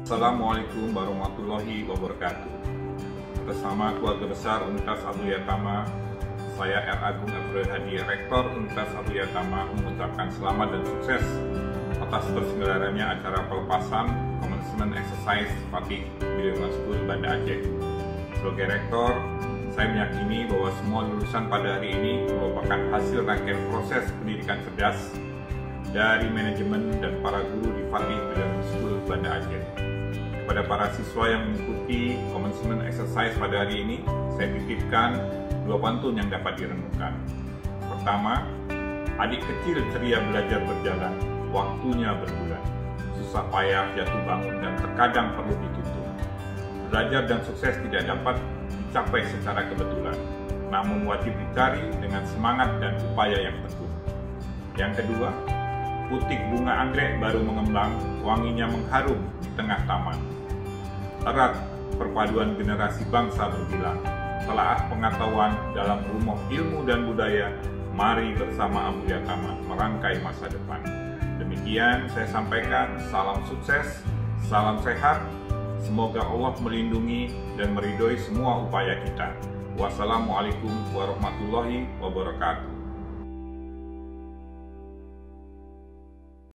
Assalamualaikum warahmatullahi wabarakatuh. Bersama keluarga besar Universitas Abdul Yatama, saya R. Agung Abdul Hadi, Rektor Universitas Abdul Yatama, mengucapkan selamat dan sukses atas terselenggaranya acara pelepasan Commencement Exercise Fatih Bilingual School Banda Aceh. Sebagai Rektor, saya meyakini bahwa semua lulusan pada hari ini merupakan hasil rangkaian proses pendidikan cerdas dari manajemen dan para guru di Fatih Bilingual School Banda Aceh. Kepada para siswa yang mengikuti Commencement Exercise pada hari ini, saya titipkan dua pantun yang dapat direnungkan. Pertama, adik kecil ceria belajar berjalan, waktunya berbulan. Susah payah jatuh bangun dan terkadang perlu dituntun. Belajar dan sukses tidak dapat dicapai secara kebetulan, namun wajib dicari dengan semangat dan upaya yang teguh. Yang kedua, butik bunga anggrek baru mengembang, wanginya mengharum di tengah taman. Erat perpaduan generasi bangsa berbilang, telaah pengetahuan dalam rumah ilmu dan budaya, mari bersama Abdul Yatama merangkai masa depan. Demikian saya sampaikan, salam sukses, salam sehat, semoga Allah melindungi dan meridhoi semua upaya kita. Wassalamualaikum warahmatullahi wabarakatuh.